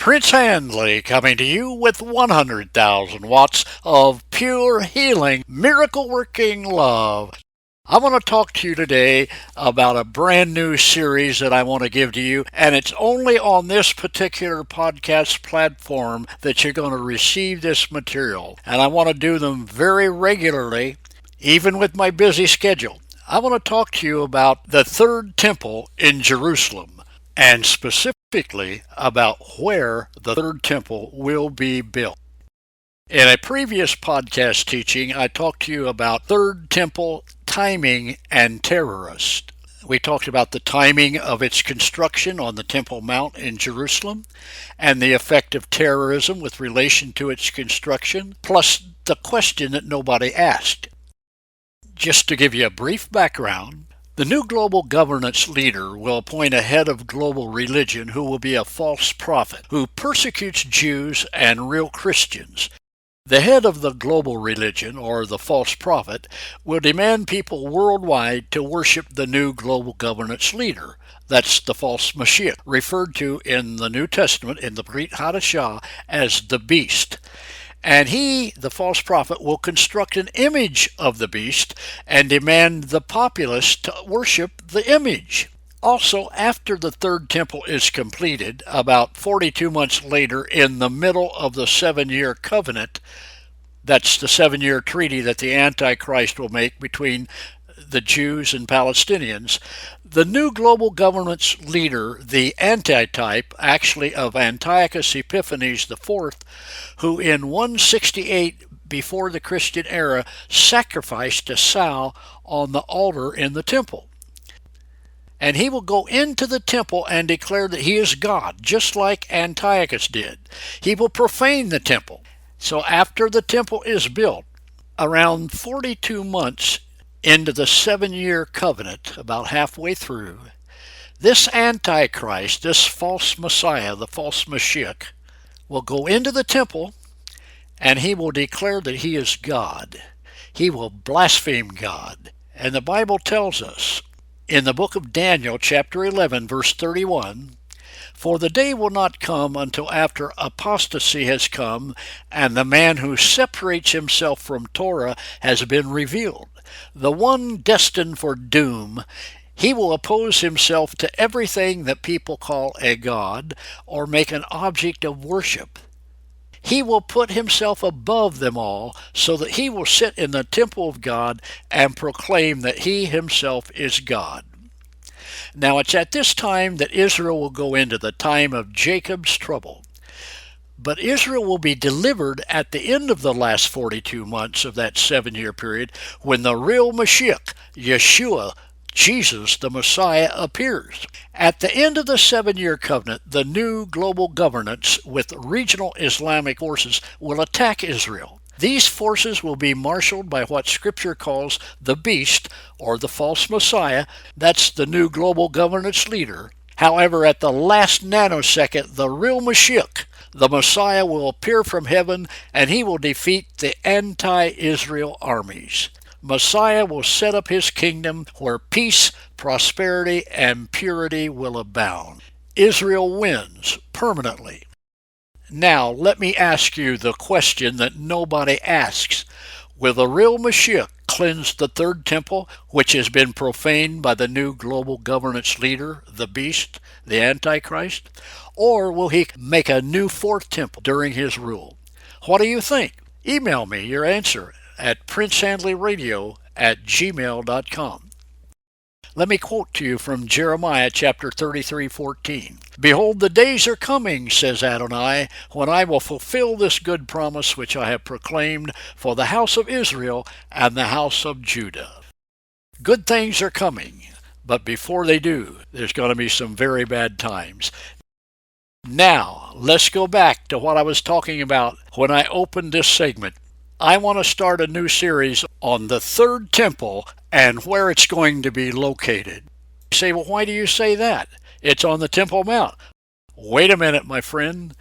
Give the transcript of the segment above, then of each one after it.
Prince Handley coming to you with 100,000 watts of pure healing, miracle working love. I want to talk to you today about a brand new series that I want to give to you, and it's only on this particular podcast platform that you're going to receive this material. And I want to do them very regularly, even with my busy schedule. I want to talk to you about the third temple in Jerusalem, and specifically about where the third temple will be built. In a previous podcast teaching, I talked to you about third temple timing and terrorist. We talked about the timing of its construction on the Temple Mount in Jerusalem and the effect of terrorism with relation to its construction, plus the question that nobody asked. Just to give you a brief background, the new global governance leader will appoint a head of global religion who will be a false prophet who persecutes Jews and real Christians. The head of the global religion, or the false prophet, will demand people worldwide to worship the new global governance leader. That's the false Mashiach, referred to in the New Testament in the Brit Hadashah as the beast. And he, the false prophet, will construct an image of the beast and demand the populace to worship the image. Also, after the third temple is completed, about 42 months later, in the middle of the 7-year covenant, that's the 7-year treaty that the Antichrist will make between the Jews and Palestinians, the new global governance leader, the antitype actually of Antiochus Epiphanes IV, who in 168 before the Christian era sacrificed a sow on the altar in the temple. And he will go into the temple and declare that he is God, just like Antiochus did. He will profane the temple. So after the temple is built, around 42 months into the 7-year covenant, about halfway through, this Antichrist, this false Messiah, the false Mashiach, will go into the temple and he will declare that he is God. He will blaspheme God. And the Bible tells us, in the book of Daniel, chapter 11, verse 31, "For the day will not come until after apostasy has come, and the man who separates himself from Torah has been revealed, the one destined for doom. He will oppose himself to everything that people call a god or make an object of worship. He will put himself above them all, so that he will sit in the temple of God and proclaim that he himself is God." Now it's at this time that Israel will go into the time of Jacob's trouble. But Israel will be delivered at the end of the last 42 months of that 7-year period, when the real Mashiach, Yeshua, Jesus, the Messiah, appears. At the end of the 7-year covenant, the new global governance with regional Islamic forces will attack Israel. These forces will be marshaled by what Scripture calls the beast, or the false Messiah. That's the new global governance leader. However, at the last nanosecond, the real Mashiach, the Messiah, will appear from heaven and he will defeat the anti-Israel armies. Messiah will set up his kingdom where peace, prosperity, and purity will abound. Israel wins permanently. Now, let me ask you the question that nobody asks. Will the real Mashiach cleanse the third temple, which has been profaned by the new global governance leader, the beast, the Antichrist? Or will he make a new fourth temple during his rule? What do you think? Email me your answer at princehandleyradio@gmail.com. Let me quote to you from Jeremiah chapter 33:14. "Behold, the days are coming, says Adonai, when I will fulfill this good promise which I have proclaimed for the house of Israel and the house of Judah." Good things are coming, but before they do, there's going to be some very bad times. Now, let's go back to what I was talking about when I opened this segment. I want to start a new series on the third temple and where it's going to be located. You say, well, why do you say that? It's on the Temple Mount. Wait a minute, my friend.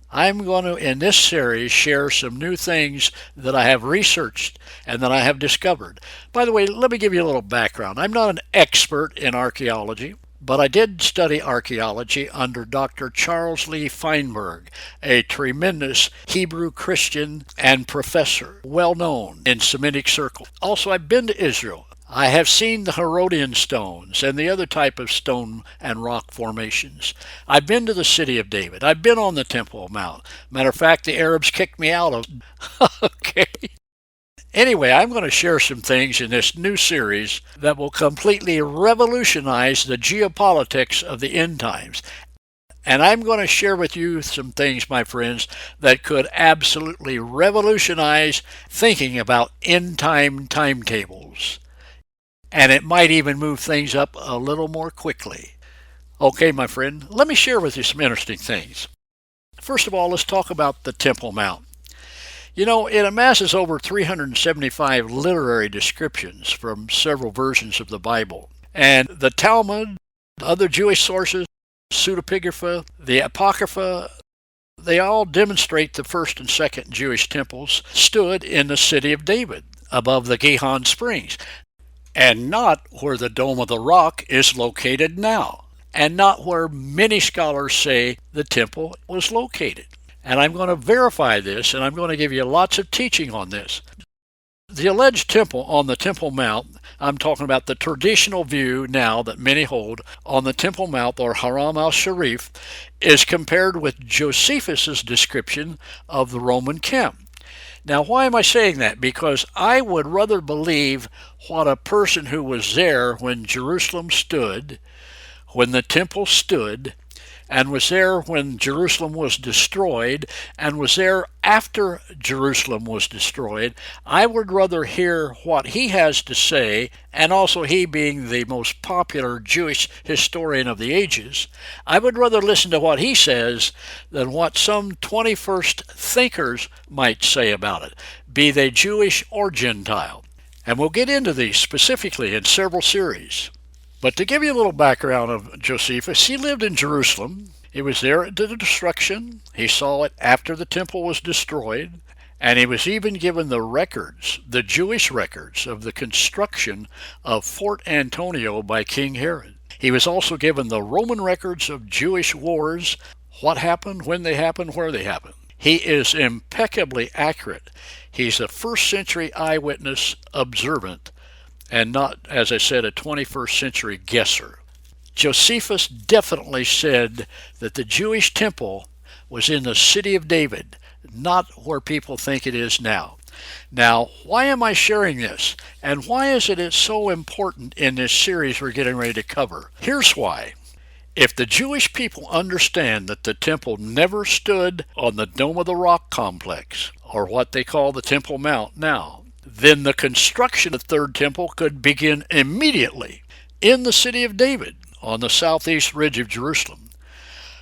I'm going to, in this series, share some new things that I have researched and that I have discovered. By the way, let me give you a little background. I'm not an expert in archaeology, but I did study archaeology under Dr. Charles Lee Feinberg, a tremendous Hebrew Christian and professor, well known in Semitic circles. Also, I've been to Israel. I have seen the Herodian stones and the other type of stone and rock formations. I've been to the city of David. I've been on the Temple Mount. Matter of fact, the Arabs kicked me out of. Okay. Anyway, I'm going to share some things in this new series that will completely revolutionize the geopolitics of the end times. And I'm going to share with you some things, my friends, that could absolutely revolutionize thinking about end time timetables. And it might even move things up a little more quickly. Okay, my friend, let me share with you some interesting things. First of all, let's talk about the Temple Mount. You know, it amasses over 375 literary descriptions from several versions of the Bible. And the Talmud, other Jewish sources, pseudepigrapha, the Apocrypha, they all demonstrate the first and second Jewish temples stood in the city of David, above the Gihon Springs, and not where the Dome of the Rock is located now, and not where many scholars say the temple was located. And I'm going to verify this, and I'm going to give you lots of teaching on this. The alleged temple on the Temple Mount, I'm talking about the traditional view now that many hold on the Temple Mount, or Haram al-Sharif, is compared with Josephus' description of the Roman camp. Now, why am I saying that? Because I would rather believe what a person who was there when Jerusalem stood, when the temple stood, and was there when Jerusalem was destroyed, and was there after Jerusalem was destroyed. I would rather hear what he has to say, and also he being the most popular Jewish historian of the ages, I would rather listen to what he says than what some 21st thinkers might say about it, be they Jewish or Gentile. And we'll get into these specifically in several series. But to give you a little background of Josephus, he lived in Jerusalem. He was there at the destruction. He saw it after the temple was destroyed. And he was even given the records, the Jewish records, of the construction of Fort Antonio by King Herod. He was also given the Roman records of Jewish wars, what happened, when they happened, where they happened. He is impeccably accurate. He's a first century eyewitness observant, and not, as I said, a 21st century guesser. Josephus definitely said that the Jewish temple was in the city of David, not where people think it is now. Now, why am I sharing this? And why is it so important in this series we're getting ready to cover? Here's why. If the Jewish people understand that the temple never stood on the Dome of the Rock complex, or what they call the Temple Mount now, then the construction of the third temple could begin immediately in the city of David on the southeast ridge of Jerusalem.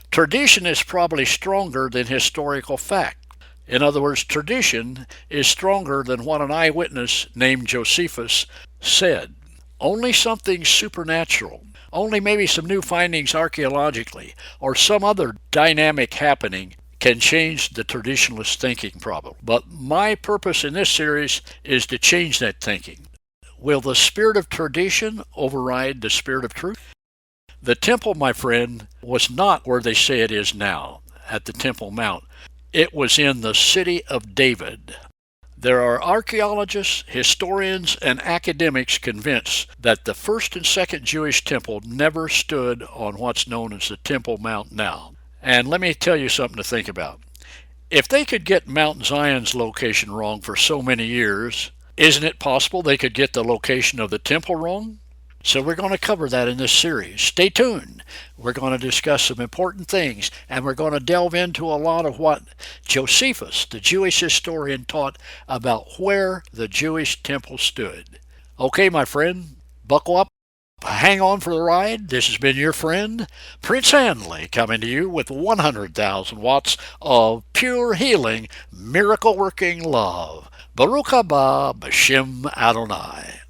Tradition is probably stronger than historical fact. In other words, tradition is stronger than what an eyewitness named Josephus said. Only something supernatural, only maybe some new findings archaeologically, or some other dynamic happening can change the traditionalist thinking problem. But my purpose in this series is to change that thinking. Will the spirit of tradition override the spirit of truth? The temple, my friend, was not where they say it is now, at the Temple Mount. It was in the city of David. There are archaeologists, historians, and academics convinced that the first and second Jewish temple never stood on what's known as the Temple Mount now. And let me tell you something to think about. If they could get Mount Zion's location wrong for so many years, isn't it possible they could get the location of the temple wrong? So we're going to cover that in this series. Stay tuned. We're going to discuss some important things, and we're going to delve into a lot of what Josephus, the Jewish historian, taught about where the Jewish temple stood. Okay, my friend, buckle up. Hang on for the ride. This has been your friend, Prince Handley, coming to you with 100,000 watts of pure healing, miracle-working love. Baruch haba b'shem Adonai.